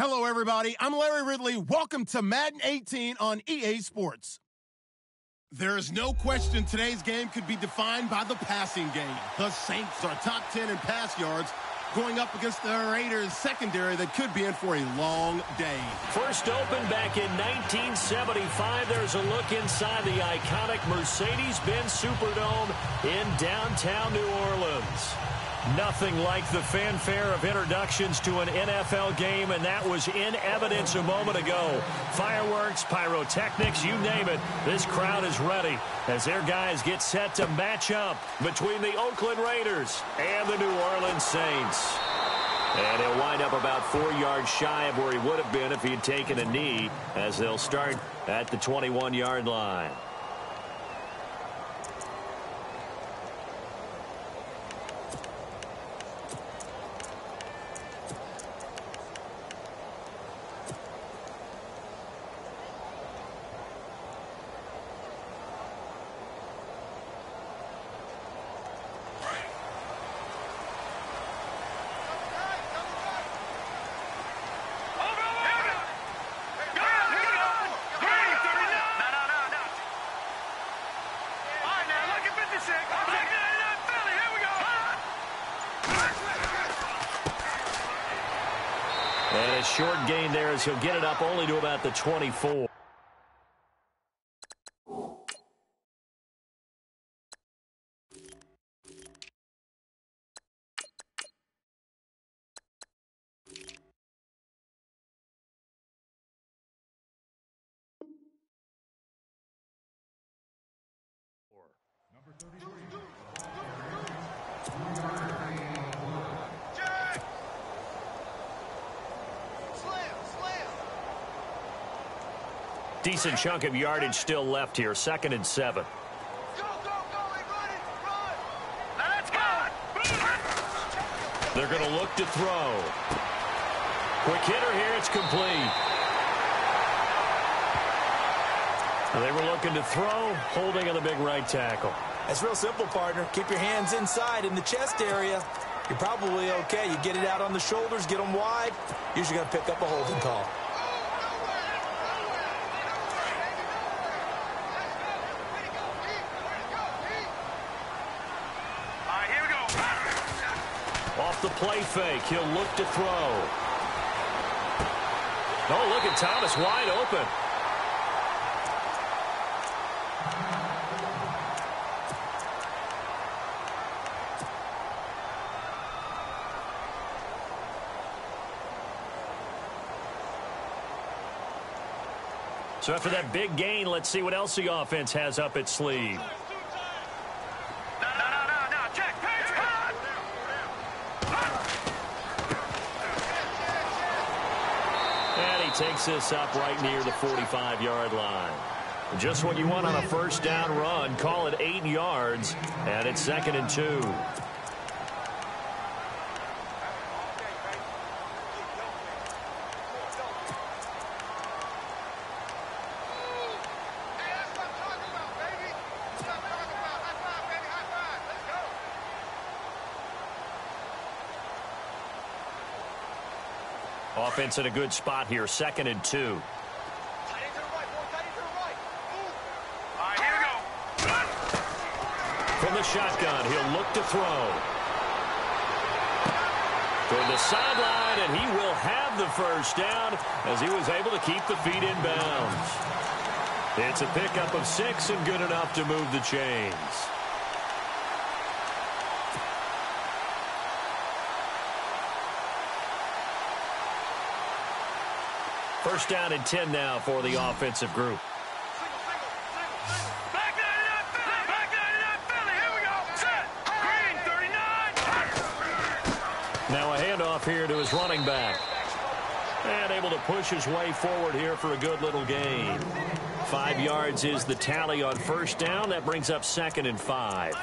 Hello, everybody. I'm Larry Ridley. Welcome to Madden 18 on EA Sports. There is no question today's game could be defined by the passing game. The Saints are top 10 in pass yards, going up against the Raiders secondary that could be in for a long day. First opened back in 1975. There's a look inside the iconic Mercedes-Benz Superdome in downtown New Orleans. Nothing like the fanfare of introductions to an NFL game, and that was in evidence a moment ago. Fireworks, pyrotechnics, you name it. This crowd is ready as their guys get set to match up between the Oakland Raiders and the New Orleans Saints. And he'll wind up about 4 yards shy of where he would have been if he had taken a knee, as they'll start at the 21-yard line. And a short gain there as he'll get it up only to about the 24. Number 33. Decent chunk of yardage still left here. 2nd and 7. Go, run! Let's go! They're going to look to throw. Quick hitter here. It's complete. And they were looking to throw, holding on the big right tackle. That's real simple, partner. Keep your hands inside in the chest area. You're probably okay. You get it out on the shoulders, get them wide. Usually going to pick up a holding call. Off the play fake, he'll look to throw. Oh, look at Thomas wide open. So after that big gain, let's see what else the offense has up its sleeve. And he takes this up right near the 45-yard line. Just what you want on a first down run. Call it 8 yards, and it's 2nd and 2. Offense in a good spot here. 2nd and 2. From the shotgun, he'll look to throw. Toward the sideline, and he will have the first down as he was able to keep the feet in bounds. It's a pickup of 6 and good enough to move the chains. First down and 10 now for the offensive group. Now a handoff here to his running back. And able to push his way forward here for a good little gain. 5 yards is the tally on first down. That brings up 2nd and 5.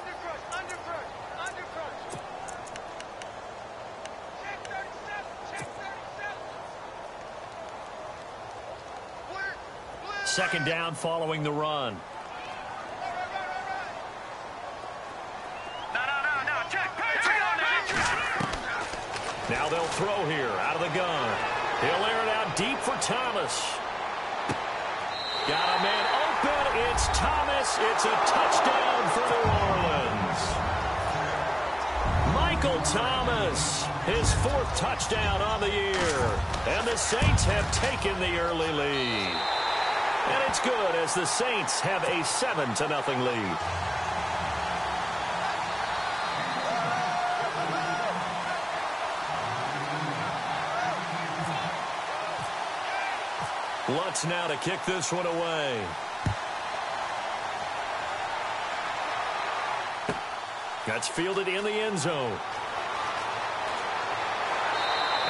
Second down following the run. Now they'll throw here out of the gun. He'll air it out deep for Thomas. Got a man open. It's Thomas. It's a touchdown for New Orleans. Michael Thomas, his 4th touchdown on the year. And the Saints have taken the early lead. And it's good as the Saints have a 7-0 lead. Lutz now to kick this one away. That's fielded in the end zone.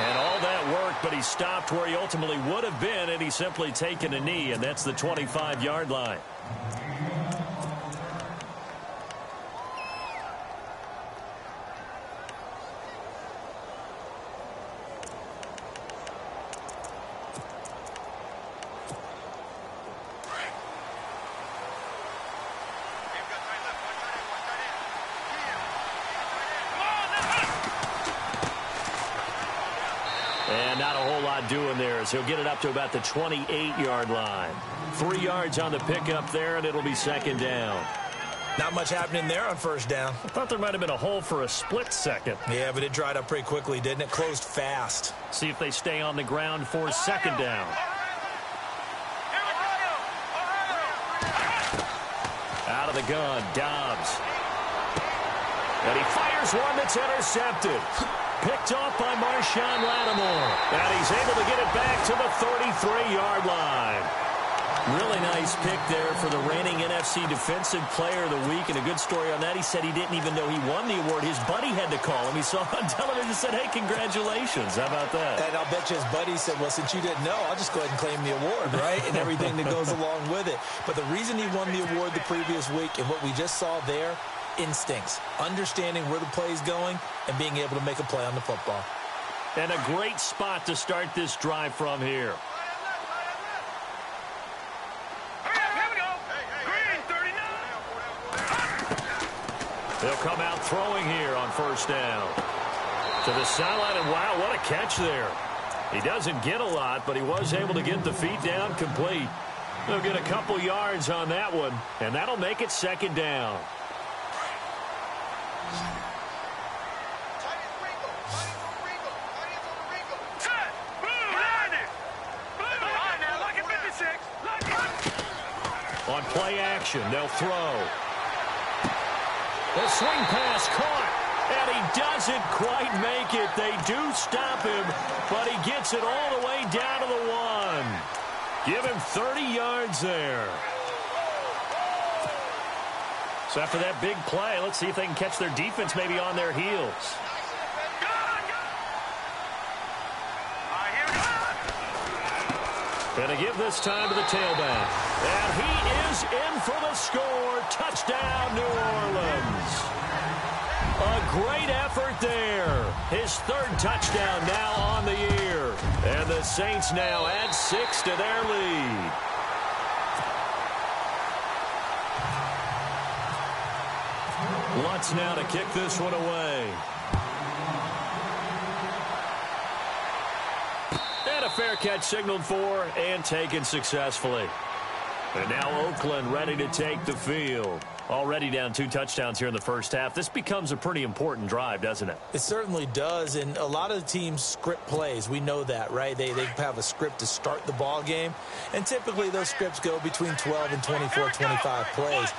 And all that work, but he stopped where he ultimately would have been, and he's simply taken a knee, and that's the 25-yard line. And not a whole lot doing there as he'll get it up to about the 28-yard line. 3 yards on the pickup there, and it'll be 2nd down. Not much happening there on 1st down. I thought there might have been a hole for a split second. Yeah, but it dried up pretty quickly, didn't it? Closed fast. See if they stay on the ground for 2nd down. Out of the gun, Dobbs. And he fires one that's intercepted. Picked off by Marshawn Lattimore. And he's able to get it back to the 33-yard line. Really nice pick there for the reigning NFC Defensive Player of the Week. And a good story on that. He said he didn't even know he won the award. His buddy had to call him. He saw on television and said, hey, congratulations. How about that? And I'll bet you his buddy said, well, since you didn't know, I'll just go ahead and claim the award, right? And everything that goes along with it. But the reason he won the award the previous week and what we just saw there, instincts, understanding where the play is going, and being able to make a play on the football. And a great spot to start this drive from here. They'll come out throwing here on 1st down. To the sideline, and wow, what a catch there. He doesn't get a lot, but he was able to get the feet down complete. They'll get a couple yards on that one, and that'll make it 2nd down. On play action, they'll throw. The swing pass caught, and he doesn't quite make it. They do stop him, but he gets it all the way down to the 1. Give him 30 yards there. So after that big play, let's see if they can catch their defense maybe on their heels. And to give this time to the tailback. And he is in for the score. Touchdown, New Orleans. A great effort there. His 3rd touchdown now on the year. And the Saints now add 6 to their lead. Lutz now to kick this one away. And a fair catch signaled for and taken successfully. And now Oakland ready to take the field. Already down 2 touchdowns here in the 1st half. This becomes a pretty important drive, doesn't it? It certainly does, and a lot of the teams script plays. We know that, right? They have a script to start the ball game, and typically those scripts go between 12 and 24, 25 plays.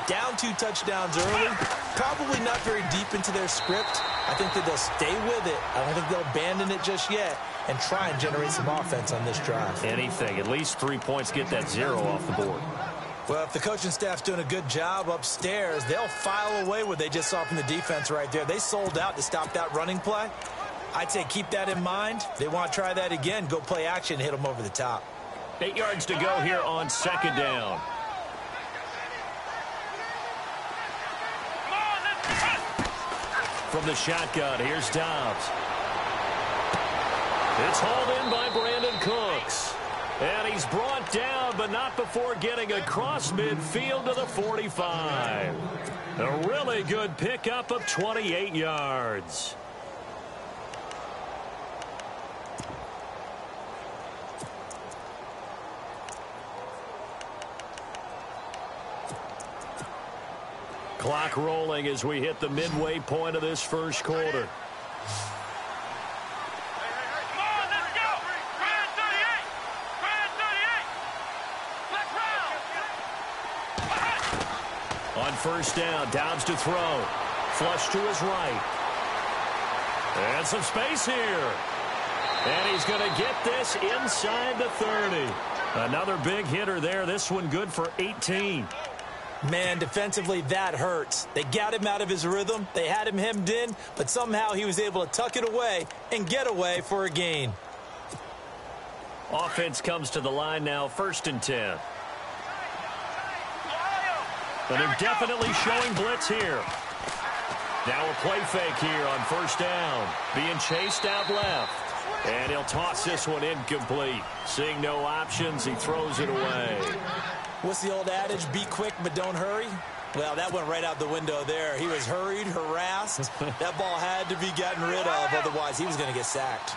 Down 2 touchdowns early, probably not very deep into their script. I think that they'll stay with it. I don't think they'll abandon it just yet and try and generate some offense on this drive. Anything. At least 3 points, get that 0 off the board. Well, if the coaching staff's doing a good job upstairs, they'll file away what they just saw from the defense right there. They sold out to stop that running play. I'd say keep that in mind. They want to try that again. Go play action, hit them over the top. 8 yards to go here on 2nd down. From the shotgun, here's Dobbs. It's hauled in by Brandon Cooks. And he's brought down, but not before getting across midfield to the 45. A really good pickup of 28 yards. Clock rolling as we hit the midway point of this first quarter. On first down, Dobbs to throw. Flush to his right. And some space here. And he's going to get this inside the 30. Another big hitter there. This one good for 18. Man, defensively, that hurts. They got him out of his rhythm. They had him hemmed in, but somehow he was able to tuck it away and get away for a gain. Offense comes to the line now, 1st and 10. But they're definitely showing blitz here. Now a play fake here on first down. Being chased out left. And he'll toss this one incomplete. Seeing no options, he throws it away. What's the old adage? Be quick, but don't hurry. Well, that went right out the window there. He was hurried, harassed. That ball had to be gotten rid of, otherwise he was going to get sacked.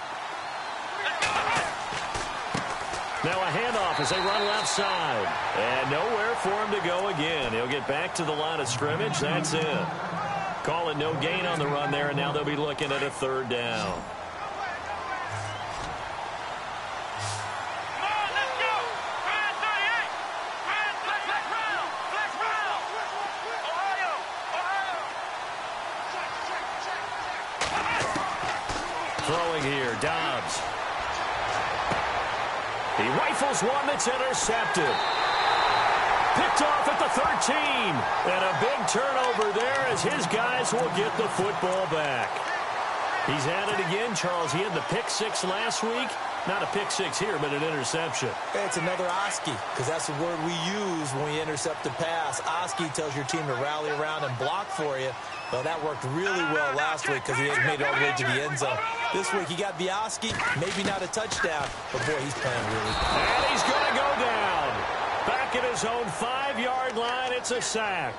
Now a handoff as they run left side. And nowhere for him to go again. He'll get back to the line of scrimmage. That's it. Calling no gain on the run there, and now they'll be looking at a 3rd down. Throwing here, Dobbs. He rifles one that's intercepted. Picked off at the 13. And a big turnover there as his guys will get the football back. He's had it again, Charles. He had the pick 6 last week. Not a pick 6 here, but an interception. It's another Oski, because that's the word we use when we intercept a pass. Oski tells your team to rally around and block for you. Well, that worked really well last week because he had made it all the way to the end zone. This week he got the Oski, maybe not a touchdown, but boy, he's playing really good. And he's going to go down. Back at his own 5-yard line, it's a sack.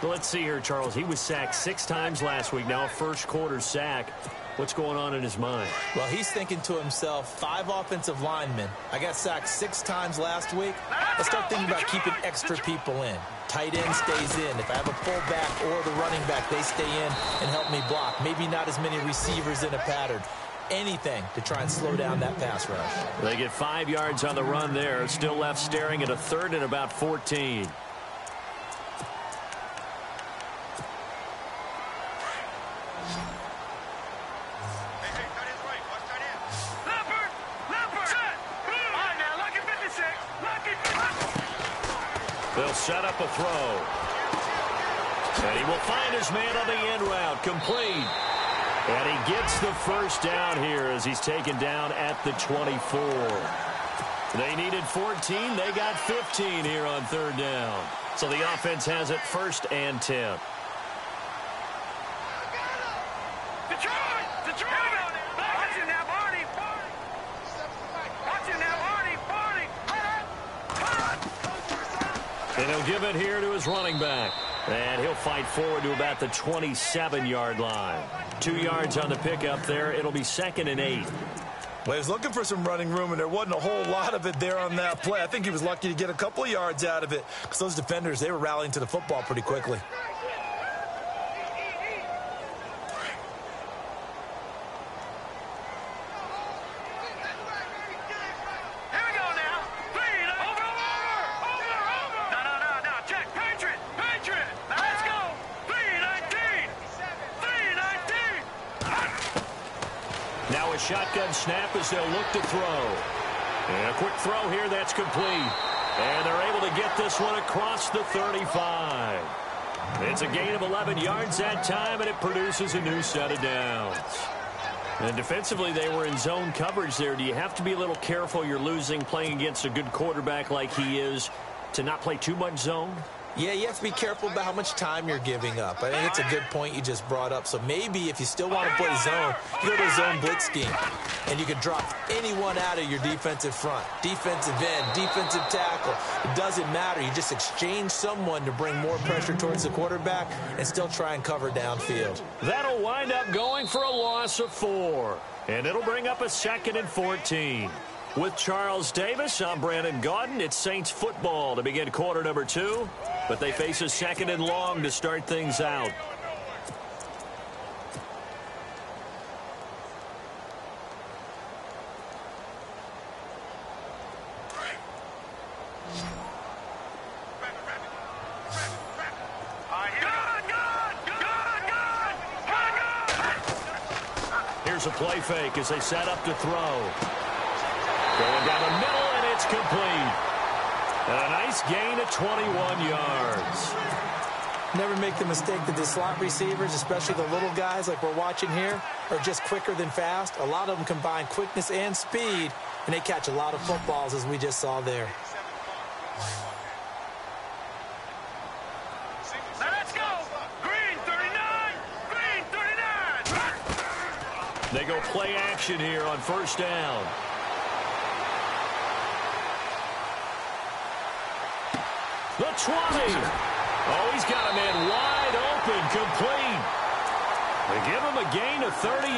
Let's see here, Charles. He was sacked 6 times last week. Now a first-quarter sack. What's going on in his mind? Well, he's thinking to himself, 5 offensive linemen. I got sacked 6 times last week. Let's start thinking about keeping extra people in. Tight end stays in. If I have a fullback or the running back, they stay in and help me block. Maybe not as many receivers in a pattern. Anything to try and slow down that pass rush. They get 5 yards on the run there. Still left staring at a 3rd and about 14. They'll set up a throw. And he will find his man on the end route. Complete. And he gets the first down here as he's taken down at the 24. They needed 14. They got 15 here on 3rd down. So the offense has it 1st and 10. And he'll give it here to his running back. And he'll fight forward to about the 27-yard line. 2 yards on the pickup there. It'll be 2nd and 8. Well, he was looking for some running room, and there wasn't a whole lot of it there on that play. I think he was lucky to get a couple of yards out of it because those defenders, they were rallying to the football pretty quickly. Now a shotgun snap as they'll look to throw. And a quick throw here that's complete. And they're able to get this one across the 35. It's a gain of 11 yards that time, and it produces a new set of downs. And defensively, they were in zone coverage there. Do you have to be a little careful you're losing playing against a good quarterback like he is to not play too much zone? Yeah, you have to be careful about how much time you're giving up. I think it's a good point you just brought up. So maybe if you still want to play zone, you go to a zone blitz scheme. And you can drop anyone out of your defensive front. Defensive end, defensive tackle. It doesn't matter. You just exchange someone to bring more pressure towards the quarterback and still try and cover downfield. That'll wind up going for a loss of 4. And it'll bring up a 2nd and 14. With Charles Davis, I'm Brandon Gaudin. It's Saints football to begin quarter number 2. but they face a 2nd and long to start things out. Here's a play fake as they set up to throw. Going down the middle, and it's complete. A nice gain of 21 yards. Never make the mistake that the slot receivers, especially the little guys like we're watching here, are just quicker than fast. A lot of them combine quickness and speed, and they catch a lot of footballs, as we just saw there. Let's go! Green 39! Green 39! They go play action here on 1st down. The 20. Oh, he's got a man wide open, complete. They give him a gain of 38.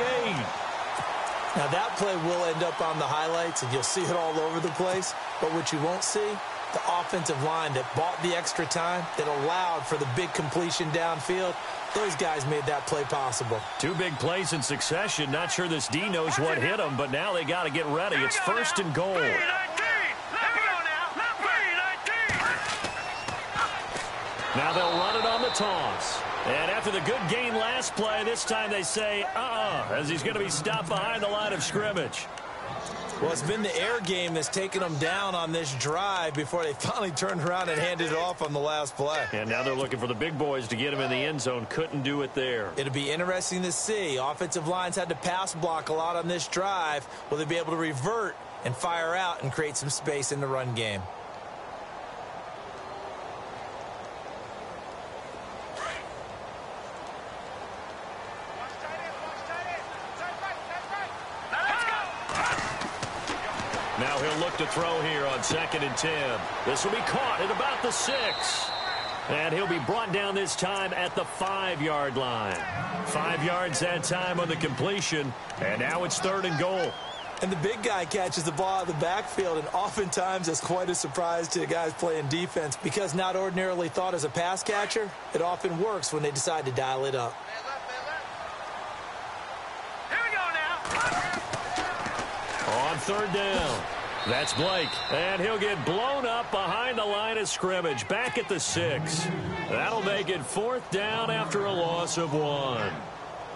Now, that play will end up on the highlights, and you'll see it all over the place. But what you won't see, the offensive line that bought the extra time, that allowed for the big completion downfield, those guys made that play possible. 2 big plays in succession. Not sure this D knows what hit them, but now they got to get ready. It's 1st and goal. Now they'll run it on the toss. And after the good gain last play, this time they say, as he's going to be stopped behind the line of scrimmage. Well, it's been the air game that's taken them down on this drive before they finally turned around and handed it off on the last play. And now they're looking for the big boys to get him in the end zone. Couldn't do it there. It'll be interesting to see. Offensive lines had to pass block a lot on this drive. Will they be able to revert and fire out and create some space in the run game? Now he'll look to throw here on 2nd and 10. This will be caught at about the 6. And he'll be brought down this time at the 5-yard line. 5 yards that time on the completion. And now it's 3rd and goal. And the big guy catches the ball out of the backfield, and oftentimes that's quite a surprise to guys playing defense because not ordinarily thought as a pass catcher, it often works when they decide to dial it up. On 3rd down, that's Blake, and he'll get blown up behind the line of scrimmage, back at the 6. That'll make it 4th down after a loss of 1.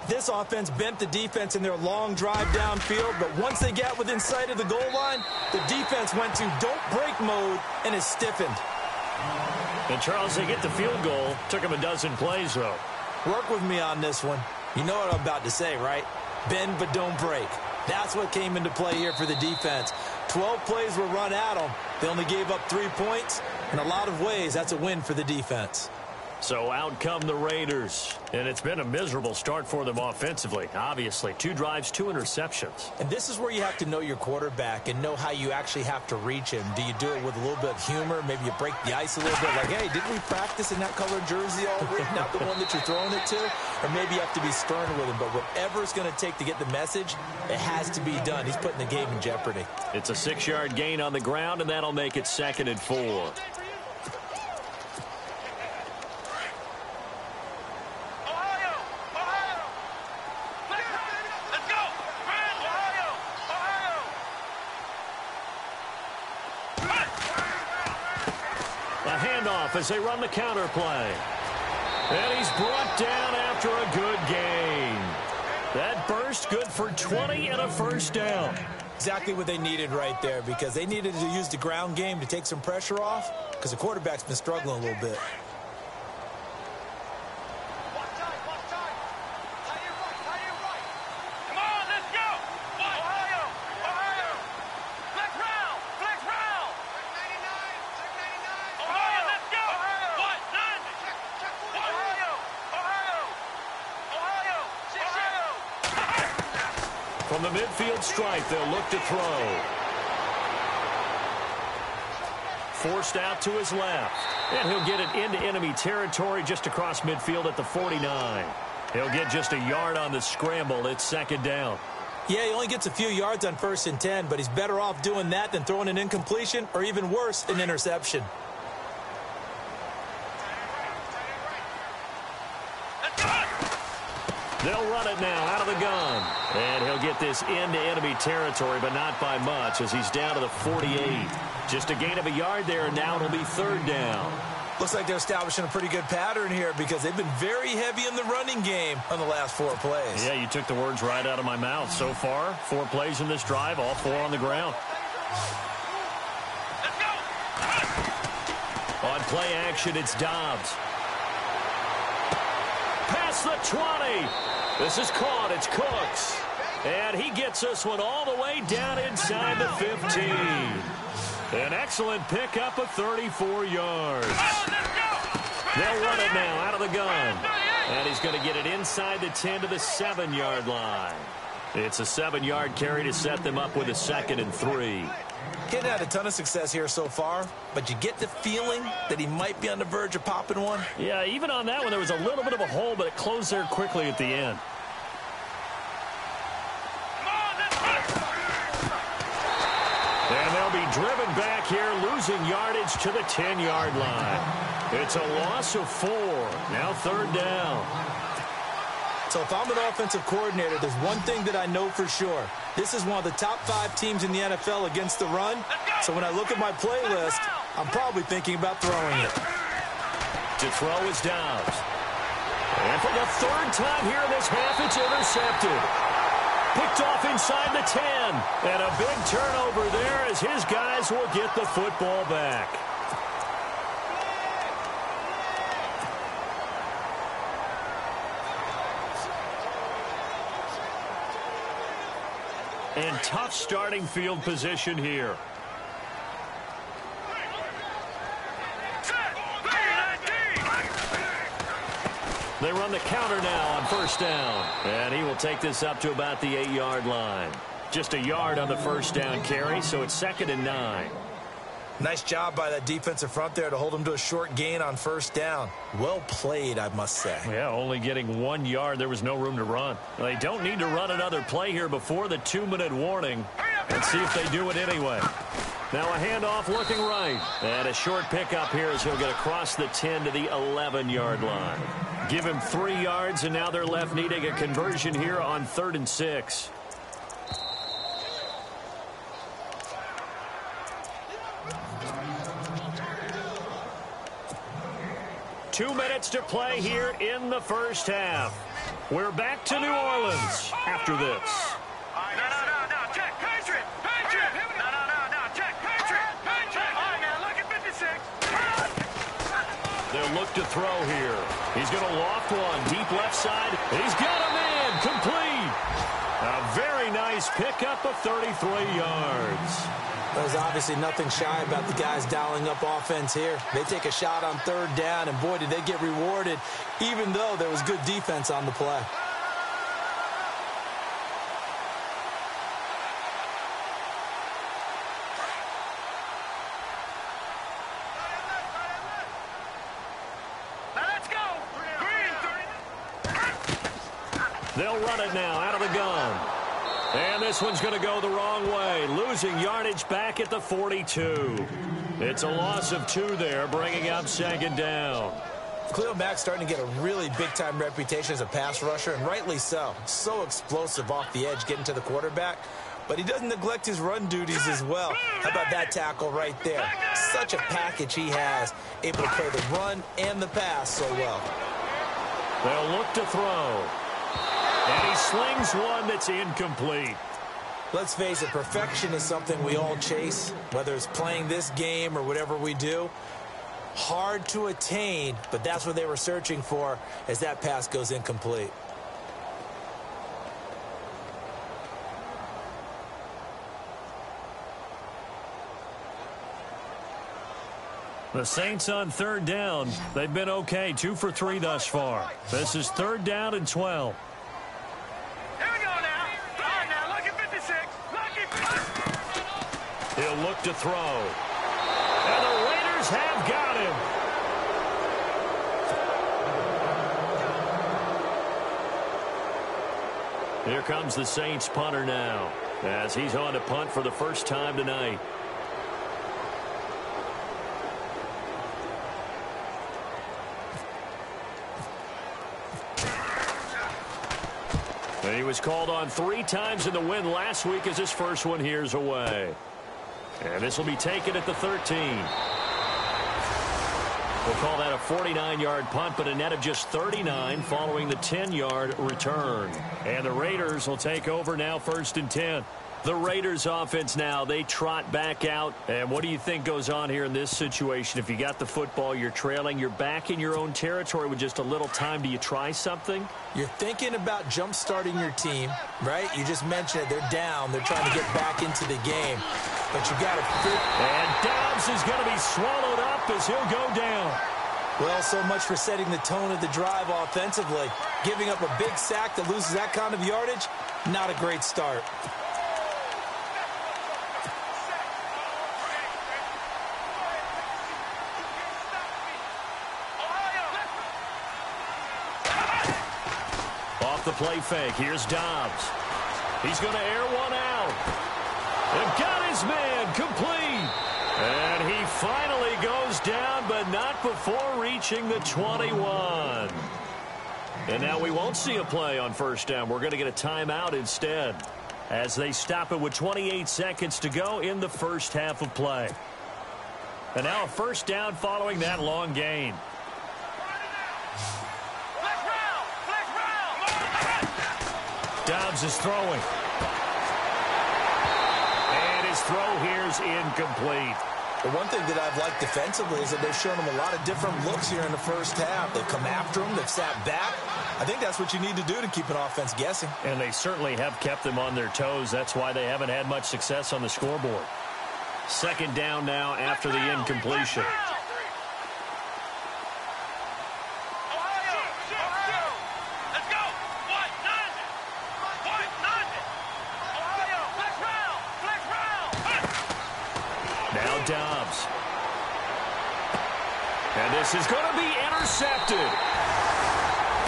This offense bent the defense in their long drive downfield, but once they got within sight of the goal line, the defense went to don't break mode and is stiffened. And Charles, they get the field goal. Took him a dozen plays, though. Work with me on this one. You know what I'm about to say, right? Bend but don't break. That's what came into play here for the defense. 12 plays were run at them. They only gave up 3 points. In a lot of ways, that's a win for the defense. So out come the Raiders. And it's been a miserable start for them offensively. Obviously, 2 drives, 2 interceptions. And this is where you have to know your quarterback and know how you actually have to reach him. Do you do it with a little bit of humor? Maybe you break the ice a little bit. Like, hey, didn't we practice in that colored jersey already? Not the one that you're throwing it to? Or maybe you have to be stern with him. But whatever it's going to take to get the message, it has to be done. He's putting the game in jeopardy. It's a 6-yard gain on the ground, and that'll make it 2nd and 4. As they run the counter play. And he's brought down after a good gain. That burst good for 20 and a 1st down. Exactly what they needed right there because they needed to use the ground game to take some pressure off because the quarterback's been struggling a little bit. From the midfield stripe, they'll look to throw. Forced out to his left. And he'll get it into enemy territory just across midfield at the 49. He'll get just a yard on the scramble. It's 2nd down. Yeah, he only gets a few yards on 1st and 10, but he's better off doing that than throwing an incompletion or even worse, an interception. They'll run it now out of the gun. And he'll get this into enemy territory, but not by much as he's down to the 48. Just a gain of a yard there, and now it'll be third down. Looks like they're establishing a pretty good pattern here because they've been very heavy in the running game on the last 4 plays. Yeah, you took the words right out of my mouth. So far, 4 plays in this drive, all 4 on the ground. Let's go. On play action, it's Dobbs. Past the 20. This is caught. It's Cooks. And he gets this one all the way down inside the 15. An excellent pickup of 34 yards. They'll run it now out of the gun. And he's going to get it inside the 10 to the 7-yard line. It's a 7-yard carry to set them up with a 2nd and 3. He hadn't had a ton of success here so far, but you get the feeling that he might be on the verge of popping one. Yeah, even on that one, there was a little bit of a hole, but it closed there quickly at the end. And they'll be driven back here, losing yardage to the 10-yard line. It's a loss of 4. Now third down. So if I'm an offensive coordinator, there's one thing that I know for sure. This is one of the top 5 teams in the NFL against the run. So when I look at my playlist, I'm probably thinking about throwing it. To throw is Dobbs. And for the 3rd time here in this half, it's intercepted. Picked off inside the 10. And a big turnover there as his guys will get the football back. And tough starting field position here. They run the counter now on first down. And he will take this up to about the 8-yard line. Just a yard on the first down carry, so it's 2nd and 9. Nice job by that defensive front there to hold him to a short gain on first down. Well played, I must say. Yeah, only getting 1 yard. There was no room to run. They don't need to run another play here before the 2-minute warning. Let's see if they do it anyway. Now a handoff looking right. And a short pickup here as he'll get across the 10 to the 11-yard line. Give him 3 yards, and now they're left needing a conversion here on 3rd and 6. Two minutes to play here in the first half. We're back to New Orleans after this. No, check, Patriot. No, check, Patriot. All right, now look at 56. They'll look to throw here. He's going to loft one, deep left side. He's got a man, complete. A very nice pickup of 33 yards. There's obviously nothing shy about the guys dialing up offense here. They take a shot on 3rd down, and boy, did they get rewarded, even though there was good defense on the play. Now let's go. Green 30. They'll run it now out of the gun. And this one's going to go the wrong way, losing yardage back at the 42. It's a loss of 2 there, bringing up 2nd down. Khalil Mack's starting to get a really big-time reputation as a pass rusher, and rightly so. So explosive off the edge getting to the quarterback. But he doesn't neglect his run duties as well. How about that tackle right there? Such a package he has, able to play the run and the pass so well. They'll look to throw. And he slings one that's incomplete. Let's face it, perfection is something we all chase, whether it's playing this game or whatever we do. Hard to attain, but that's what they were searching for as that pass goes incomplete. The Saints on 3rd down. They've been okay, 2 for 3 thus far. This is 3rd down and 12. Here we go now. All right, now look at 56. He'll look to throw. And the Raiders have got him. Here comes the Saints punter now, as he's on to punt for the first time tonight. And he was called on 3 times in the win last week as his first one here's away. And this will be taken at the 13. We'll call that a 49-yard punt, but a net of just 39 following the 10-yard return. And the Raiders will take over now, 1st and 10. The Raiders offense now, they trot back out. And what do you think goes on here in this situation? If you got the football, you're trailing, you're back in your own territory with just a little time. Do you try something? You're thinking about jump-starting your team, right? You just mentioned it. They're down. They're trying to get back into the game. But you got to fit. And Dobbs is going to be swallowed up as he'll go down. Well, so much for setting the tone of the drive offensively. Giving up a big sack that loses that kind of yardage, not a great start. Off the play fake, here's Dobbs. He's going to air one out. And got his man complete. And he finally goes down, but not before reaching the 21. And now we won't see a play on 1st down. We're going to get a timeout instead as they stop it with 28 seconds to go in the first half of play. And now a 1st down following that long gain. Dobbs is throwing. And his throw here is incomplete. The one thing that I've liked defensively is that they've shown him a lot of different looks here in the first half. They've come after him. They've sat back. I think that's what you need to do to keep an offense guessing. And they certainly have kept them on their toes. That's why they haven't had much success on the scoreboard. 2nd down now after the incompletion. Dobbs. And this is going to be intercepted.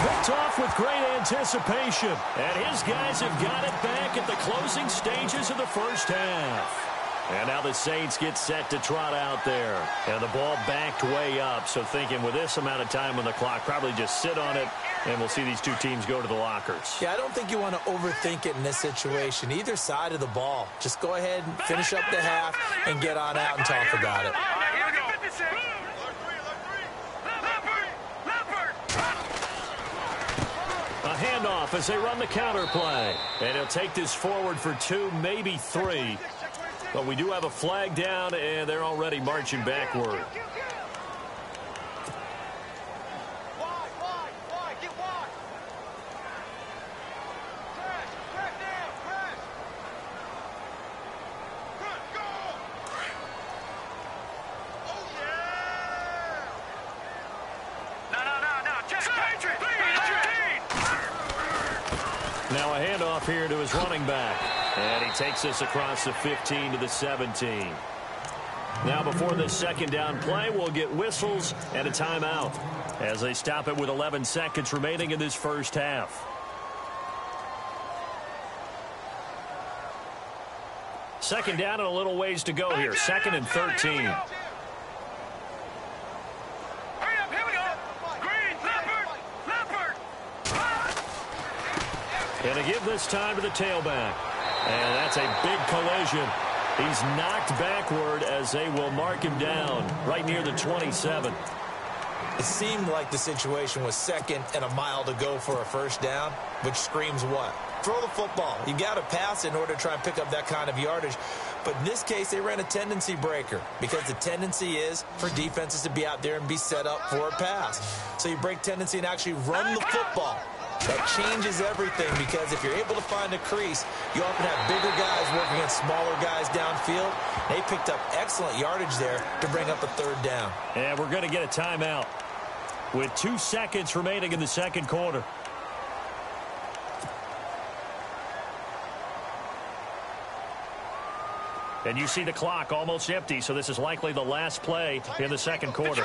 Picked off with great anticipation. And his guys have got it back at the closing stages of the first half. And now the Saints get set to trot out there. And the ball backed way up. So thinking with this amount of time on the clock, probably just sit on it. And we'll see these two teams go to the lockers. Yeah, I don't think you want to overthink it in this situation. Either side of the ball. Just go ahead and finish up the half and get on out and talk about it. A handoff as they run the counter play. And he'll take this forward for 2, maybe 3. But we do have a flag down, and they're already marching backward. Now a handoff here to his running back. And he takes this across the 15 to the 17. Now before this 2nd down play, we'll get whistles and a timeout as they stop it with 11 seconds remaining in this first half. Second down and a little ways to go here. 2nd and 13. And to give this time to the tailback. And that's a big collision. He's knocked backward as they will mark him down right near the 27. It seemed like the situation was 2nd and a mile to go for a 1st down, which screams what? Throw the football. You got to pass in order to try and pick up that kind of yardage. But in this case, they ran a tendency breaker because the tendency is for defenses to be out there and be set up for a pass. So you break tendency and actually run the football. That changes everything because if you're able to find a crease, you often have bigger guys working against smaller guys downfield. They picked up excellent yardage there to bring up a 3rd down. And we're going to get a timeout with 2 seconds remaining in the 2nd quarter. And you see the clock almost empty, so this is likely the last play in the 2nd quarter.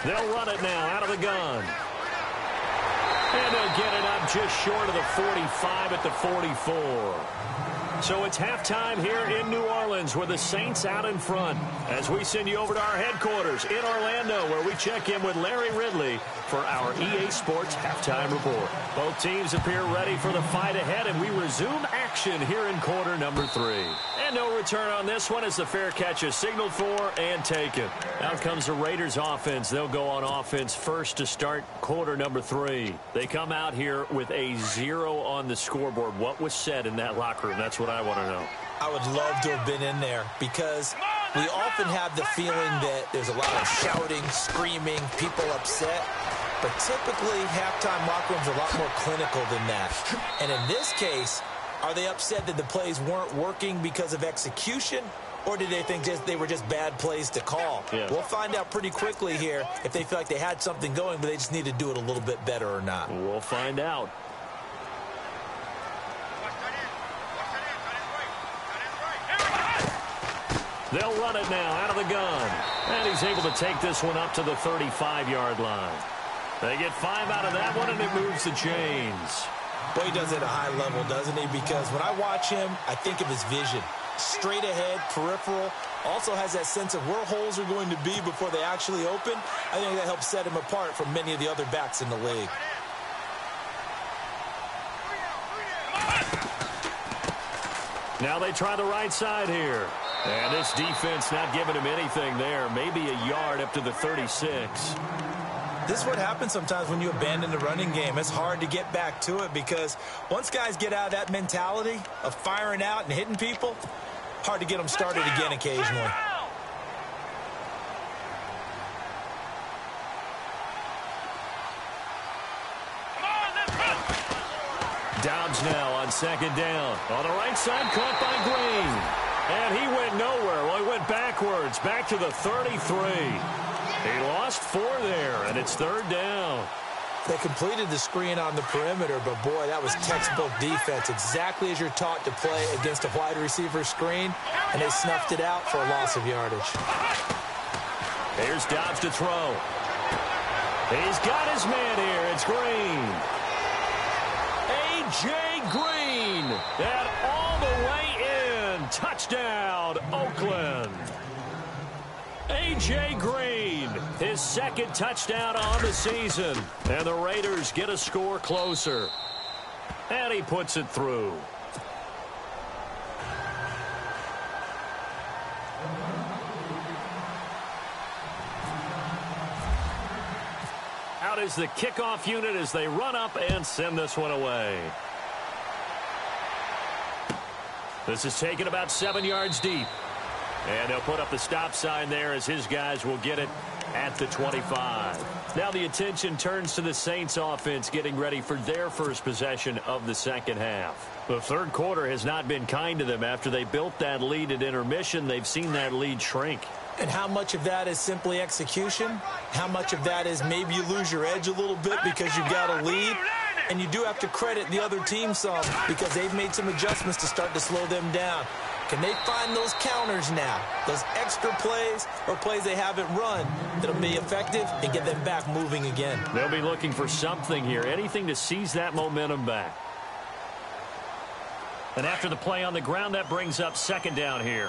They'll run it now out of the gun. And they'll get it up just short of the 45 at the 44. So it's halftime here in New Orleans with the Saints out in front as we send you over to our headquarters in Orlando where we check in with Larry Ridley for our EA Sports Halftime Report. Both teams appear ready for the fight ahead, and we resume action here in quarter number 3. And no return on this one as the fair catch is signaled for and taken. Out comes the Raiders offense. They'll go on offense first to start quarter number 3. They come out here with a 0 on the scoreboard. What was said in that locker room? That's what I want to know. I would love to have been in there because we often have the feeling that there's a lot of shouting, screaming, people upset. But typically, halftime locker rooms are a lot more clinical than that. And in this case, are they upset that the plays weren't working because of execution? Or did they think they were just bad plays to call? Yeah. We'll find out pretty quickly here if they feel like they had something going, but they just need to do it a little bit better or not. We'll find out. They'll run it now out of the gun. And he's able to take this one up to the 35-yard line. They get 5 out of that one, and it moves the chains. Boy, he does it at a high level, doesn't he? Because when I watch him, I think of his vision. Straight ahead, peripheral. Also has that sense of where holes are going to be before they actually open. I think that helps set him apart from many of the other backs in the league. Now they try the right side here. And this defense not giving him anything there. Maybe a yard up to the 36. This is what happens sometimes when you abandon the running game. It's hard to get back to it because once guys get out of that mentality of firing out and hitting people, hard to get them started again occasionally. Dobbs now on second down. On the right side, caught by Green. And he went nowhere. Well, he went backwards, back to the 33. He lost 4 there, and it's third down. They completed the screen on the perimeter, but, boy, that was textbook defense, exactly as you're taught to play against a wide receiver screen, and they snuffed it out for a loss of yardage. Here's Dobbs to throw. He's got his man here. It's Green. A.J. Green. And all the way in. Touchdown, Oakland. A.J. Green, his second touchdown on the season. And the Raiders get a score closer. And he puts it through. Out is the kickoff unit as they run up and send this one away. This is taken about 7 yards deep. And they'll put up the stop sign there as his guys will get it at the 25. Now the attention turns to the Saints offense getting ready for their first possession of the second half. The third quarter has not been kind to them. After they built that lead at intermission, they've seen that lead shrink. And how much of that is simply execution? How much of that is maybe you lose your edge a little bit because you've got a lead? And you do have to credit the other team some because they've made some adjustments to start to slow them down. Can they find those counters now, those extra plays or plays they haven't run that'll be effective and get them back moving again? They'll be looking for something here, anything to seize that momentum back. And after the play on the ground, that brings up second down here.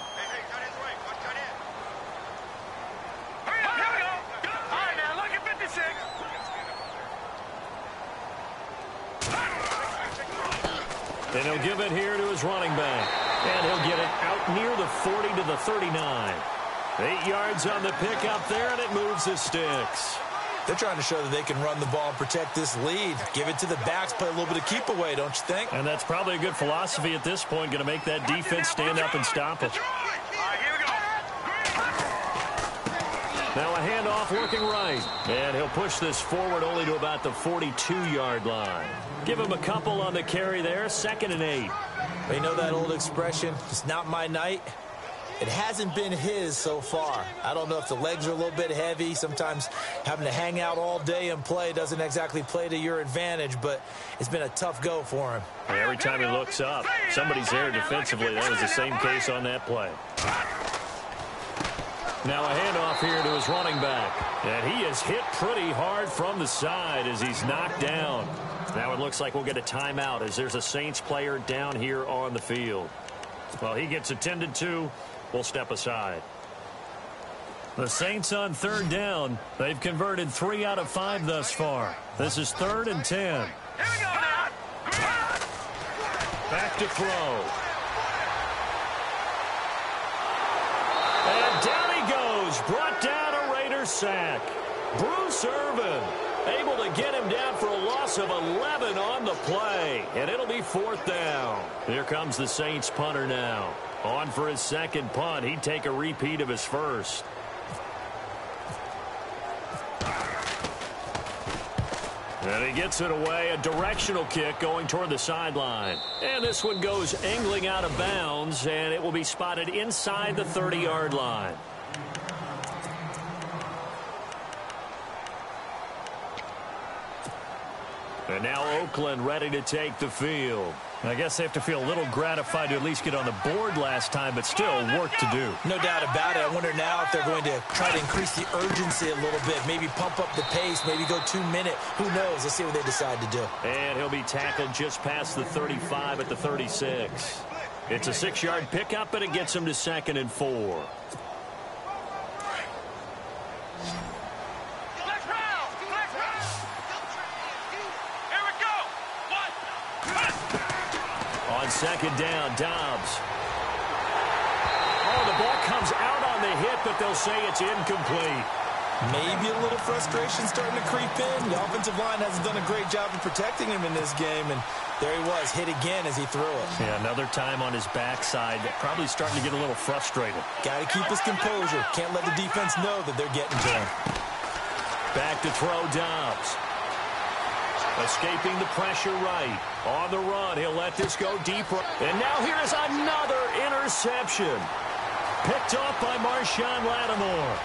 And he'll give it here to his running back. And he'll get it out near the 40 to the 39. 8 yards on the pickup there, and it moves the sticks. They're trying to show that they can run the ball and protect this lead. Give it to the backs, play a little bit of keep away, don't you think? And that's probably a good philosophy at this point, going to make that defense stand up and stop it. Now a handoff working right. And he'll push this forward only to about the 42-yard line. Give him a couple on the carry there, 2nd and 8. You know that old expression, it's not my night? It hasn't been his so far. I don't know if the legs are a little bit heavy. Sometimes having to hang out all day and play doesn't exactly play to your advantage, but it's been a tough go for him. Every time he looks up, somebody's there defensively. That was the same case on that play. Now a handoff here to his running back. And he is hit pretty hard from the side as he's knocked down. Now it looks like we'll get a timeout as there's a Saints player down here on the field. Well, he gets attended to. We'll step aside. The Saints on third down. They've converted 3 out of 5 thus far. This is 3rd and 10. Here we go now. Back to throw. And down he goes. Brought down a Raider sack. Bruce Irvin able to get him down for a loss of 11 on the play. And it'll be 4th down. Here comes the Saints punter now. On for his second punt. He'd take a repeat of his first. And he gets it away, a directional kick going toward the sideline. And this one goes angling out of bounds, and it will be spotted inside the 30-yard line. And now Oakland ready to take the field. I guess they have to feel a little gratified to at least get on the board last time, but still work to do. No doubt about it. I wonder now if they're going to try to increase the urgency a little bit, maybe pump up the pace, maybe go 2-minute. Who knows? Let's see what they decide to do. And he'll be tackled just past the 35 at the 36. It's a 6-yard pickup, and it gets him to 2nd and 4. Second down, Dobbs. Oh, the ball comes out on the hit, but they'll say it's incomplete. Maybe a little frustration starting to creep in. The offensive line hasn't done a great job of protecting him in this game, and there he was, hit again as he threw it. Yeah, another time on his backside, probably starting to get a little frustrated. Got to keep his composure. Can't let the defense know that they're getting to him. Back to throw, Dobbs. Escaping the pressure right. On the run, he'll let this go deeper. And now here's another interception. Picked off by Marshawn Lattimore.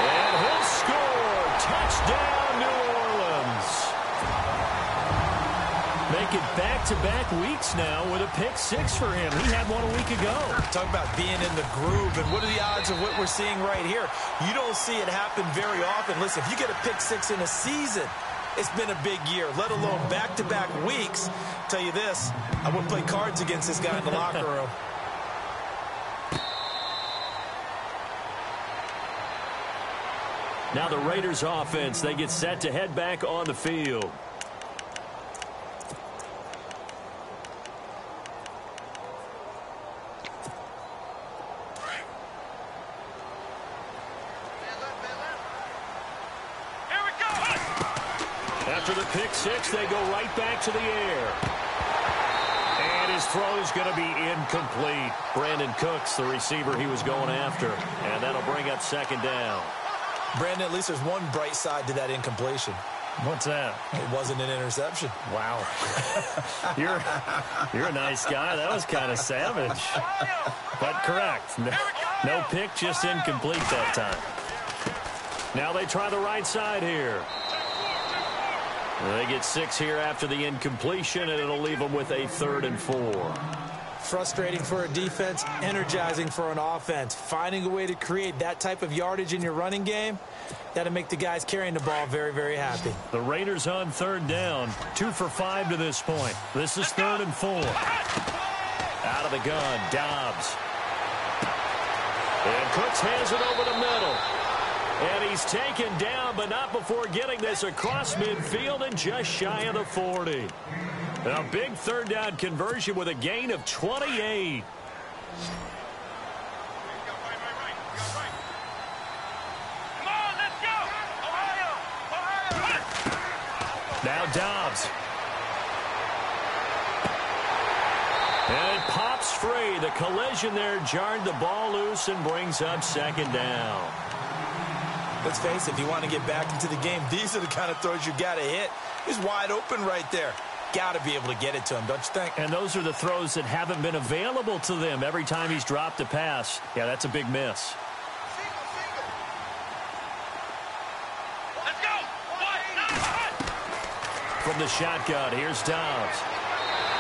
And he'll score. Touchdown, New Orleans. Make it back-to-back weeks now with a pick-6 for him. He had one a week ago. Talk about being in the groove, and what are the odds of what we're seeing right here? You don't see it happen very often. Listen, if you get a pick-6 in a season, it's been a big year, let alone back-to-back weeks. Tell you this, I wouldn't play cards against this guy in the locker room. Now the Raiders offense, they get set to head back on the field. After the pick-6, they go right back to the air. And his throw's going to be incomplete. Brandon Cooks, the receiver he was going after. And that'll bring up 2nd down. Brandon, at least there's one bright side to that incompletion. What's that? It wasn't an interception. Wow. You're a nice guy. That was kind of savage. But correct. No pick, just incomplete that time. Now they try the right side here. They get 6 here after the incompletion, and it'll leave them with a 3rd and 4. Frustrating for a defense, energizing for an offense. Finding a way to create that type of yardage in your running game, that'll make the guys carrying the ball very, very happy. The Raiders on 3rd down, 2 for 5 to this point. This is 3rd and 4. Out of the gun, Dobbs. And Cooks hands it over the middle. And he's taken down, but not before getting this across midfield and just shy of the 40. A big 3rd down conversion with a gain of 28. Now Dobbs. And it pops free. The collision there jarred the ball loose and brings up 2nd down. Let's face it, if you want to get back into the game, these are the kind of throws you got to hit. He's wide open right there. Got to be able to get it to him, don't you think? And those are the throws that haven't been available to them every time he's dropped a pass. Yeah, that's a big miss. Let's go. From the shotgun, here's Dobbs.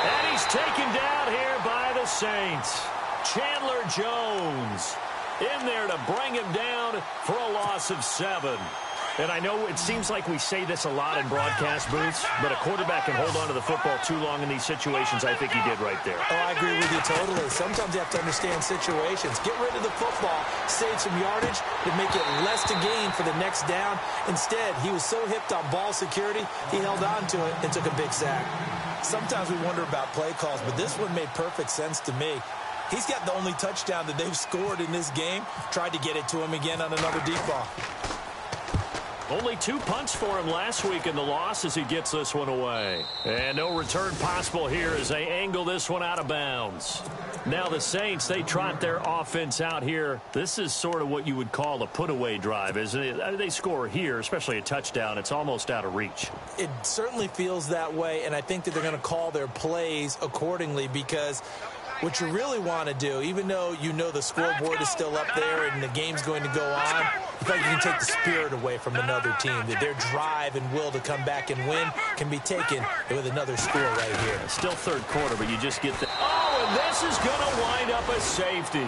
And he's taken down here by the Saints. Chandler Jones in there to bring him down for a loss of 7. And I know it seems like we say this a lot in broadcast booths, but a quarterback can hold on to the football too long in these situations. I think he did right there. Oh, I agree with you totally. Sometimes you have to understand situations. Get rid of the football, save some yardage, to make it less to gain for the next down. Instead, he was so hipped on ball security, he held on to it and took a big sack. Sometimes we wonder about play calls, but this one made perfect sense to me. He's got the only touchdown that they've scored in this game. Tried to get it to him again on another deep ball. Only 2 punts for him last week in the loss as he gets this one away. And no return possible here as they angle this one out of bounds. Now the Saints, they trot their offense out here. This is sort of what you would call a put-away drive, isn't it? They score here, especially a touchdown. It's almost out of reach. It certainly feels that way, and I think that they're going to call their plays accordingly because what you really want to do, even though you know the scoreboard is still up there and the game's going to go on, you feel like you can take the spirit away from another team. That their drive and will to come back and win can be taken with another score right here. Still third quarter, but you just get the... Oh, and this is going to wind up a safety.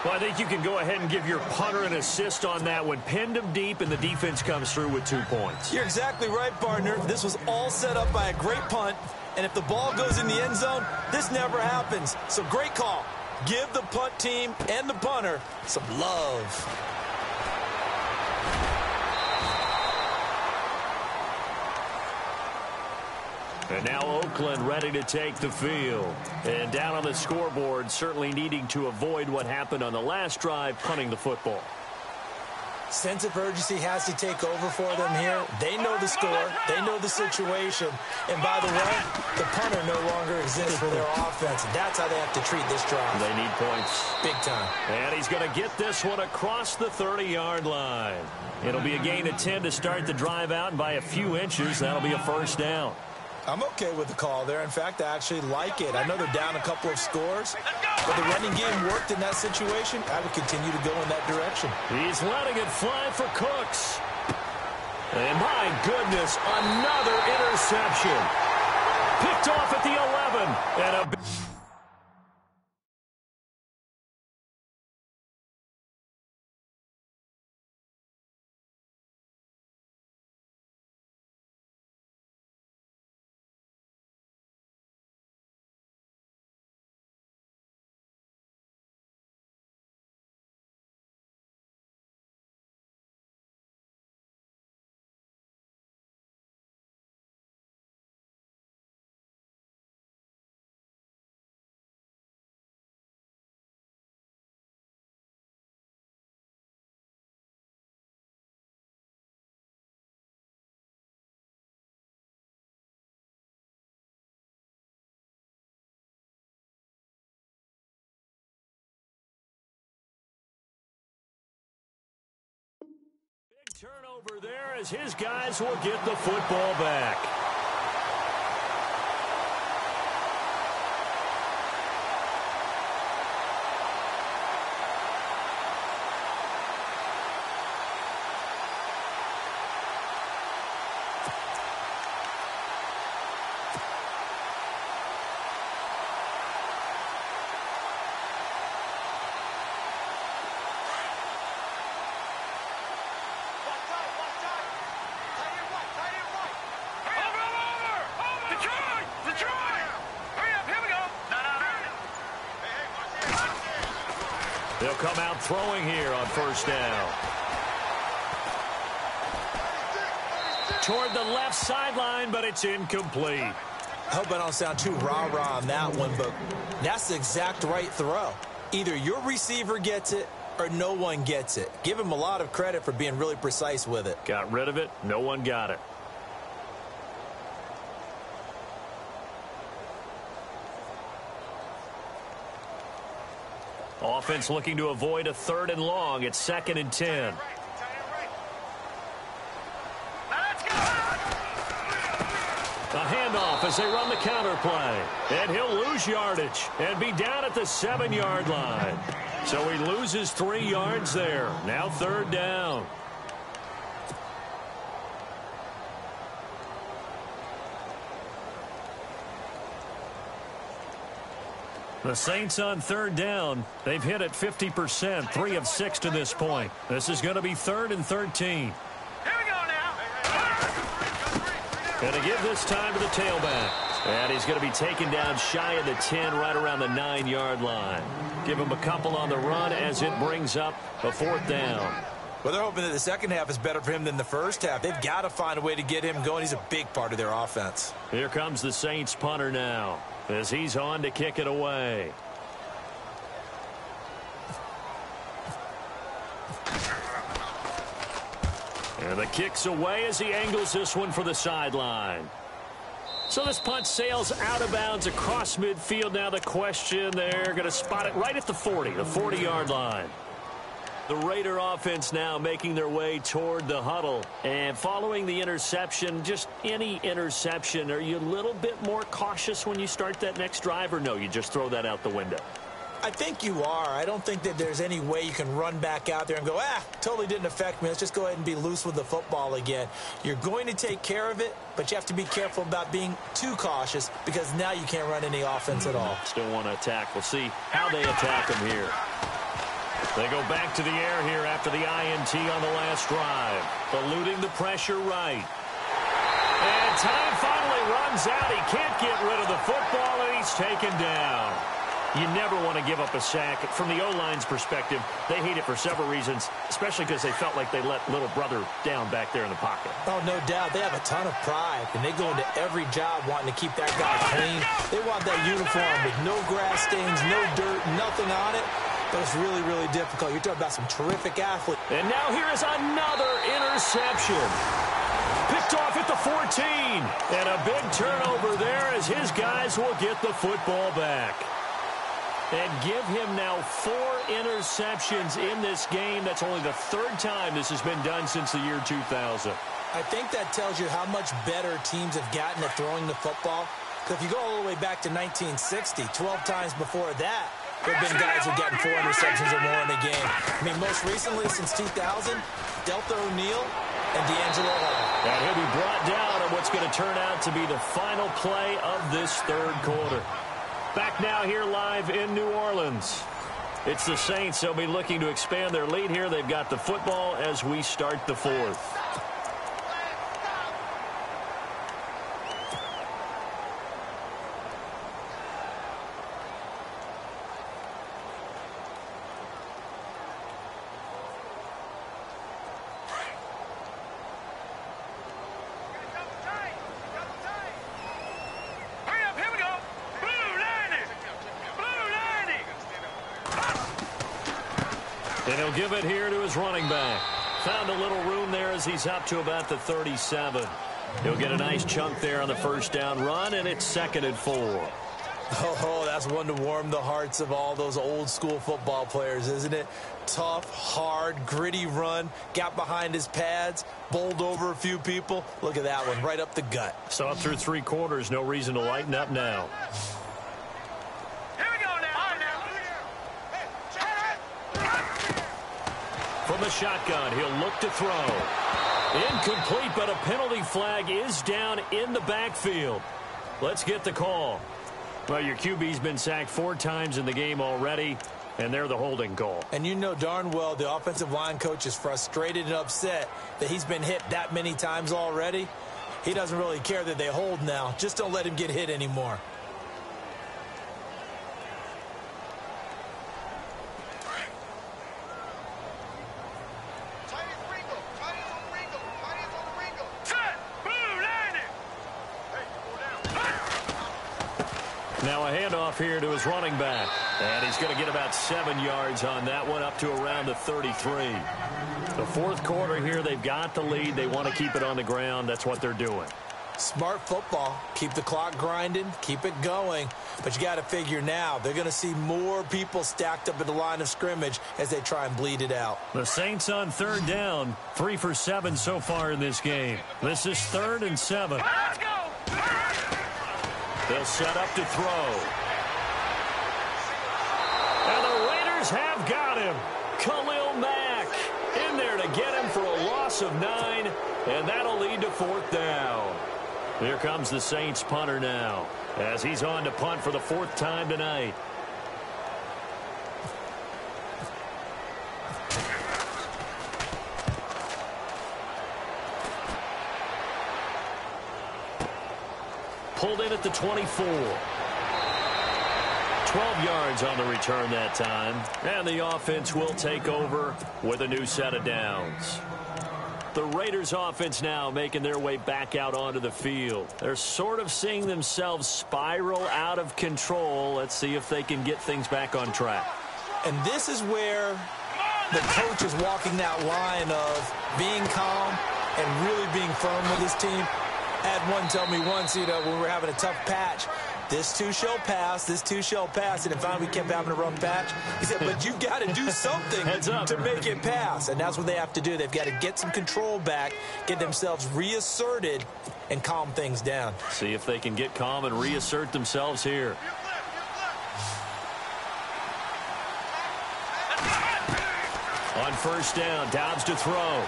Well, I think you can go ahead and give your punter an assist on that one. Pinned him deep, and the defense comes through with 2 points. You're exactly right, partner. This was all set up by a great punt. And if the ball goes in the end zone, this never happens. So great call. Give the punt team and the punter some love. And now Oakland ready to take the field. And down on the scoreboard, certainly needing to avoid what happened on the last drive, punting the football. Sense of urgency has to take over for them here. They know the score. They know the situation. And by the way, the punter no longer exists for their offense. And that's how they have to treat this drive. They need points. Big time. And he's going to get this one across the 30-yard line. It'll be a gain of 10 to start the drive out, and by a few inches, that'll be a first down. I'm okay with the call there. In fact, I actually like it. I know they're down a couple of scores, but the running game worked in that situation. I would continue to go in that direction. He's letting it fly for Cooks. And my goodness, another interception. Picked off at the 11. And a turnover there as his guys will get the football back. They'll come out throwing here on first down. Toward the left sideline, but it's incomplete. I hope I don't sound too rah-rah on that one, but that's the exact right throw. Either your receiver gets it or no one gets it. Give him a lot of credit for being really precise with it. Got rid of it. No one got it. Offense looking to avoid a 3rd and long. It's 2nd and 10. A handoff as they run the counter play. And he'll lose yardage and be down at the 7-yard line. So he loses 3 yards there. Now 3rd down. The Saints on 3rd down. They've hit it 50%, 3 of 6 to this point. This is going to be 3rd and 13. Here we go now. And to give this time to the tailback. And he's going to be taken down shy of the 10, right around the 9-yard line. Give him a couple on the run as it brings up a 4th down. Well, they're hoping that the second half is better for him than the first half. They've got to find a way to get him going. He's a big part of their offense. Here comes the Saints punter now as he's on to kick it away. And the kick's away as he angles this one for the sideline. So this punt sails out of bounds across midfield. Now the question, they're going to spot it right at the 40, the 40-yard line. The Raider offense now making their way toward the huddle. And following the interception, just any interception, are you a little bit more cautious when you start that next drive, or no, you just throw that out the window? I think you are. I don't think that there's any way you can run back out there and go, totally didn't affect me. Let's just go ahead and be loose with the football again. You're going to take care of it, but you have to be careful about being too cautious because now you can't run any offense at all. Still want to attack. We'll see how they attack him here. They go back to the air here after the INT on the last drive. Eluding the pressure right. And time finally runs out. He can't get rid of the football, and he's taken down. You never want to give up a sack. From the O-line's perspective, they hate it for several reasons, especially because they felt like they let little brother down back there in the pocket. Oh, no doubt. They have a ton of pride, and they go into every job wanting to keep that guy clean. They want that uniform with no grass stains, no dirt, nothing on it. But it's really, really difficult. You're talking about some terrific athletes. And now here is another interception. Picked off at the 14. And a big turnover there as his guys will get the football back. And give him now 4 interceptions in this game. That's only the 3rd time this has been done since the year 2000. I think that tells you how much better teams have gotten at throwing the football. Because if you go all the way back to 1960, 12 times before that, there have been guys who've gotten 4 interceptions or more in a game. I mean, most recently, since 2000, Delta O'Neal and D'Angelo Hall. And he'll be brought down on what's going to turn out to be the final play of this 3rd quarter. Back now here live in New Orleans. It's the Saints. They'll be looking to expand their lead here. They've got the football as we start the 4th. And he'll give it here to his running back. Found a little room there as he's up to about the 37. He'll get a nice chunk there on the 1st down run, and it's 2nd and 4. Oh, that's one to warm the hearts of all those old school football players, isn't it? Tough, hard, gritty run, got behind his pads, bowled over a few people. Look at that one, right up the gut. So up through 3 quarters, no reason to lighten up now. From the shotgun, he'll look to throw. Incomplete, but a penalty flag is down in the backfield. Let's get the call. Well, your QB's been sacked 4 times in the game already, and they're the holding call. And you know darn well the offensive line coach is frustrated and upset that he's been hit that many times already. He doesn't really care that they hold now. Just don't let him get hit anymore. Now a handoff here to his running back. And he's going to get about 7 yards on that one, up to around the 33. The 4th quarter here, they've got the lead. They want to keep it on the ground. That's what they're doing. Smart football. Keep the clock grinding. Keep it going. But you got to figure now, they're going to see more people stacked up at the line of scrimmage as they try and bleed it out. The Saints on 3rd down. 3 for 7 so far in this game. This is 3rd and 7. Let's go! They'll set up to throw. And the Raiders have got him. Khalil Mack in there to get him for a loss of 9, and that'll lead to 4th down. Here comes the Saints punter now as he's on to punt for the 4th time tonight. pulled in at the 24. 12 yards on the return that time. And the offense will take over with a new set of downs. The Raiders offense now making their way back out onto the field. They're sort of seeing themselves spiral out of control. Let's see if they can get things back on track. And this is where the coach is walking that line of being calm and really being firm with his team. I had one tell me once, when we were having a tough patch, this too shall pass, this too shall pass. And if finally we kept having a rough patch, he said, but you've got to do something to make it pass. And that's what they have to do. They've got to get some control back, get themselves reasserted, and calm things down. See if they can get calm and reassert themselves here. On first down, Dobbs to throw.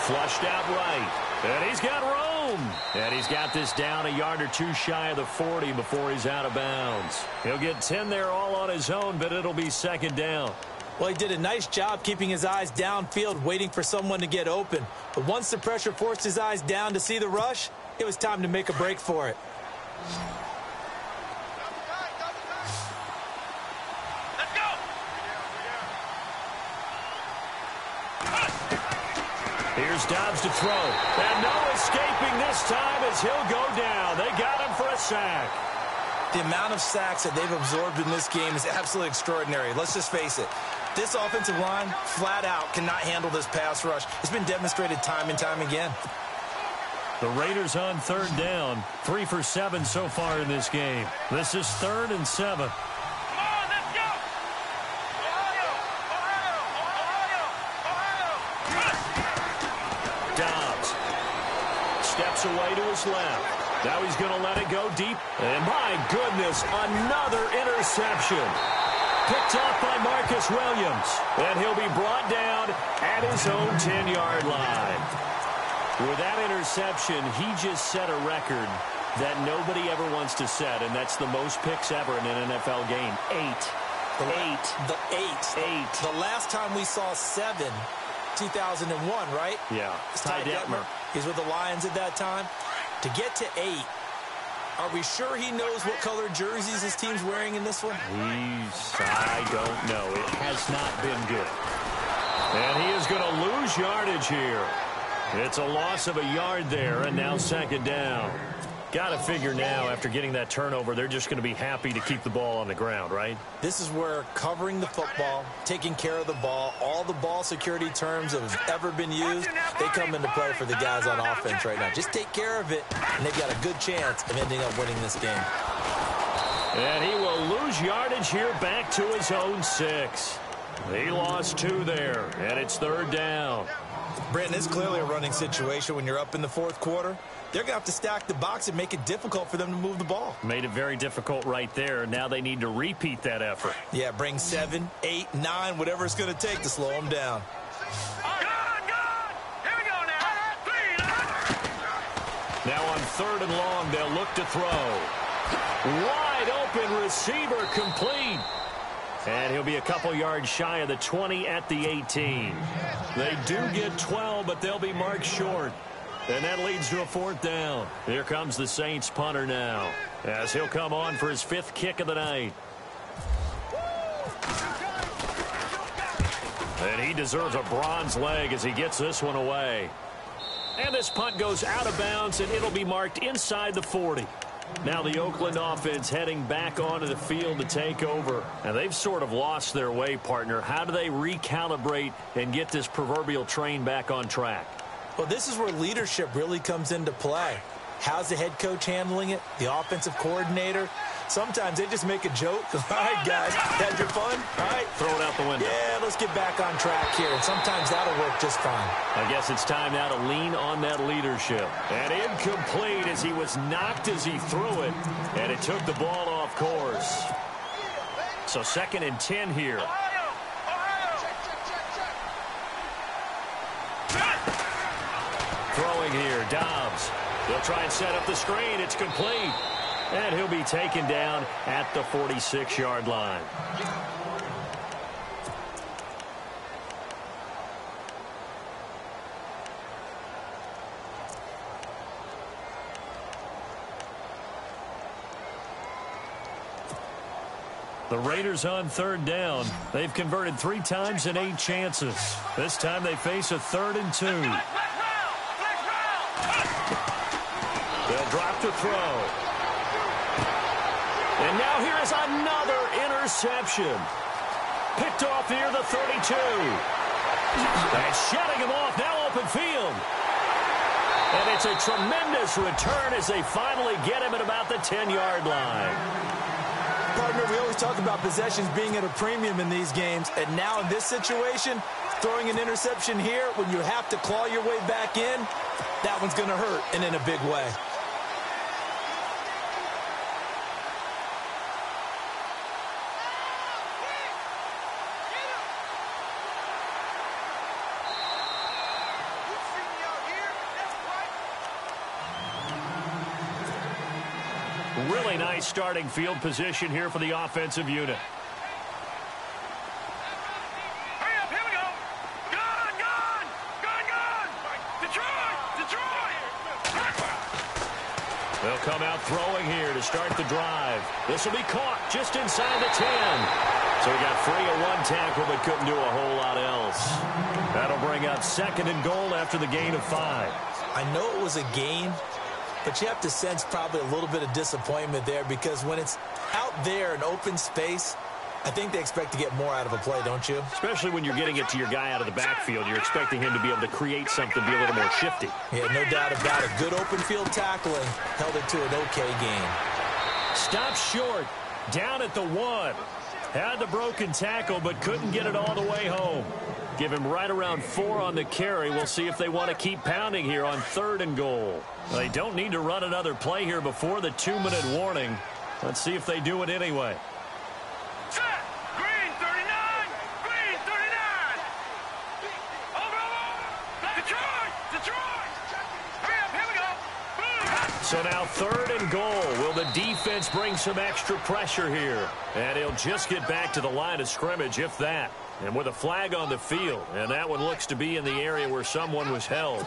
Flushed out right. And he's got room. And he's got this down a yard or two shy of the 40 before he's out of bounds. He'll get 10 there all on his own, but it'll be second down. Well, he did a nice job keeping his eyes downfield, waiting for someone to get open. But once the pressure forced his eyes down to see the rush, it was time to make a break for it. Here's Dobbs to throw. And no escaping this time as he'll go down. They got him for a sack. The amount of sacks that they've absorbed in this game is absolutely extraordinary. Let's just face it. This offensive line, flat out, cannot handle this pass rush. It's been demonstrated time and time again. The Raiders on third down. 3 for 7 so far in this game. This is 3rd and 7. Steps away to his left. Now he's going to let it go deep. And my goodness, another interception. Picked off by Marcus Williams. And he'll be brought down at his own 10-yard line. With that interception, he just set a record that nobody ever wants to set, and that's the most picks ever in an NFL game. 8. The last time we saw 7, 2001, right? Yeah. Ty Detmer. He's with the Lions at that time. To get to 8, are we sure he knows what color jerseys his team's wearing in this one? I don't know. It has not been good. And he is going to lose yardage here. It's a loss of a yard there, and now second down. Got to figure now, after getting that turnover, they're just going to be happy to keep the ball on the ground, right? This is where covering the football, taking care of the ball, all the ball security terms that have ever been used, they come into play for the guys on offense right now. Just take care of it, and they've got a good chance of ending up winning this game. And he will lose yardage here back to his own 6. He lost 2 there, and it's third down. Brenton, it's clearly a running situation when you're up in the fourth quarter. They're going to have to stack the box and make it difficult for them to move the ball. Made it very difficult right there. Now they need to repeat that effort. Yeah, bring 7, 8, 9, whatever it's going to take to slow them down. Here we go now. Now on third and long, they'll look to throw. Wide open receiver complete. And he'll be a couple yards shy of the 20 at the 18. They do get 12, but they'll be marked short. And that leads to a fourth down. Here comes the Saints punter now, as he'll come on for his 5th kick of the night. And he deserves a bronze leg as he gets this one away. And this punt goes out of bounds, and it'll be marked inside the 40. Now the Oakland offense heading back onto the field to take over. And they've sort of lost their way, partner. How do they recalibrate and get this proverbial train back on track? Well, this is where leadership really comes into play. How's the head coach handling it? The offensive coordinator? Sometimes they just make a joke. All right, guys, had your fun? All right. Throw it out the window. Yeah, let's get back on track here. And sometimes that'll work just fine. I guess it's time now to lean on that leadership. And incomplete as he was knocked as he threw it. And it took the ball off course. So 2nd and 10 here. Throwing here, Dobbs. They'll try and set up the screen. It's complete. And he'll be taken down at the 46-yard line. The Raiders on third down. They've converted 3 times in 8 chances. This time they face a 3rd and 2. They'll drop to throw. And now here is another interception. Picked off near the 32. And shutting him off, now open field. And it's a tremendous return as they finally get him at about the 10-yard line. Partner, we always talk about possessions being at a premium in these games, and now in this situation, throwing an interception here when you have to claw your way back in, that one's going to hurt, and in a big way. Really nice starting field position here for the offensive unit. Hurry up, here we go. Gun. Detroit. They'll come out throwing here to start the drive. This will be caught just inside the 10. So he got free of 1 tackle but couldn't do a whole lot else. That'll bring up 2nd and goal after the gain of 5. I know it was a gain, but you have to sense probably a little bit of disappointment there because when it's out there in open space, I think they expect to get more out of a play, don't you? Especially when you're getting it to your guy out of the backfield. You're expecting him to be able to create something, be a little more shifty. Yeah, no doubt about it. Good open field tackling held it to an okay gain. Stop short. Down at the 1. Had the broken tackle, but couldn't get it all the way home. Give him right around 4 on the carry. We'll see if they want to keep pounding here on 3rd and goal. They don't need to run another play here before the 2-minute warning. Let's see if they do it anyway. Set. Green 39. Green 39. Over. Detroit. Hurry up, here we go. Boom. So now 3rd and goal. Will the defense bring some extra pressure here? And he'll just get back to the line of scrimmage, if that. And with a flag on the field. And that one looks to be in the area where someone was held.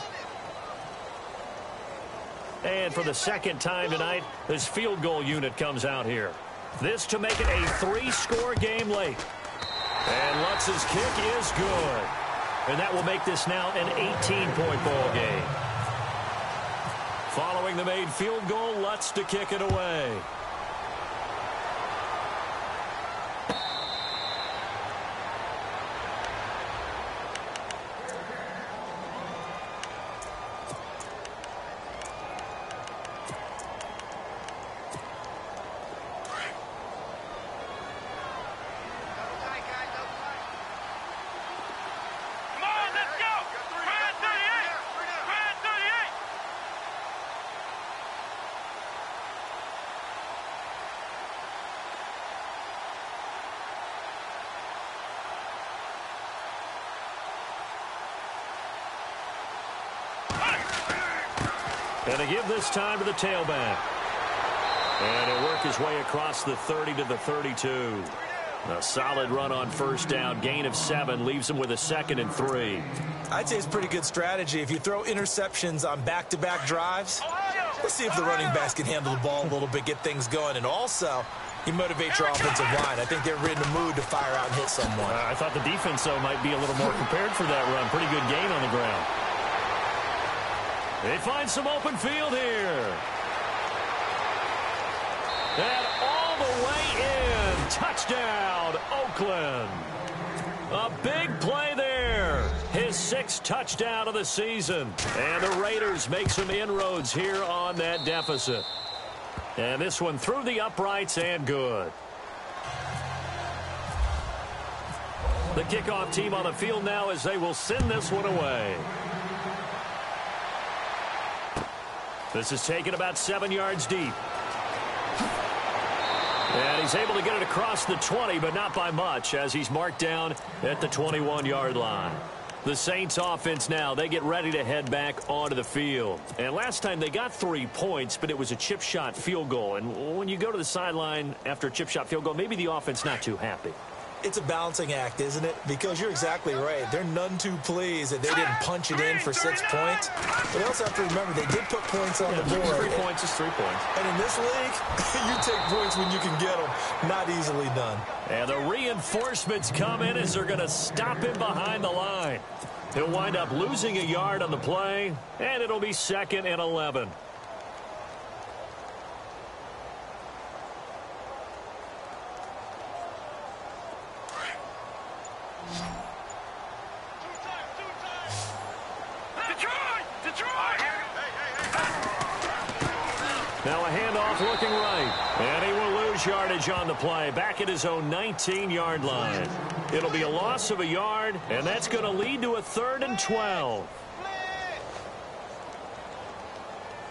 And for the 2nd time tonight, this field goal unit comes out here. This to make it a 3-score game late. And Lutz's kick is good. And that will make this now an 18-point ball game. Following the made field goal, Lutz to kick it away. And they give this time to the tailback. And he'll work his way across the 30 to the 32. A solid run on 1st down. Gain of 7 leaves him with a 2nd and 3. I'd say it's pretty good strategy. If you throw interceptions on back-to-back drives, let's see if the running backs can handle the ball a little bit, get things going. And also, you motivate your offensive line. I think they're in the mood to fire out and hit someone. I thought the defense, though, might be a little more prepared for that run. Pretty good gain on the ground. They find some open field here. And all the way in. Touchdown, Oakland. A big play there. His 6th touchdown of the season. And the Raiders make some inroads here on that deficit. And this one through the uprights and good. The kickoff team on the field now as they will send this one away. This is taken about 7 yards deep. And he's able to get it across the 20, but not by much, as he's marked down at the 21-yard line. The Saints offense now, they get ready to head back onto the field. And last time they got 3 points, but it was a chip shot field goal. And when you go to the sideline after a chip shot field goal, maybe the offense not too happy. It's a balancing act, isn't it? Because you're exactly right. They're none too pleased that they didn't punch it in for 6 points. But they also have to remember they did put points on the board. 3 points is 3 points. And in this league, you take points when you can get them. Not easily done. And the reinforcements come in as they're going to stop him behind the line. He'll wind up losing a yard on the play, and it'll be 2nd and 11. Now a handoff looking right. And he will lose yardage on the play. Back at his own 19-yard line. It'll be a loss of a yard, and that's going to lead to a 3rd and 12.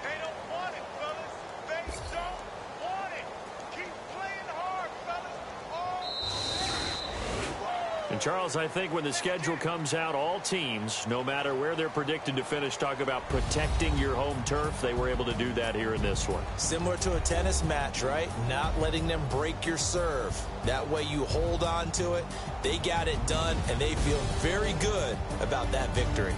They don't want it, fellas. They don't want it. Keep playing hard, fellas. And, Charles, I think when the schedule comes out, all teams, no matter where they're predicted to finish, talk about protecting your home turf. They were able to do that here in this one. Similar to a tennis match, right? Not letting them break your serve. That way you hold on to it. They got it done, and they feel very good about that victory.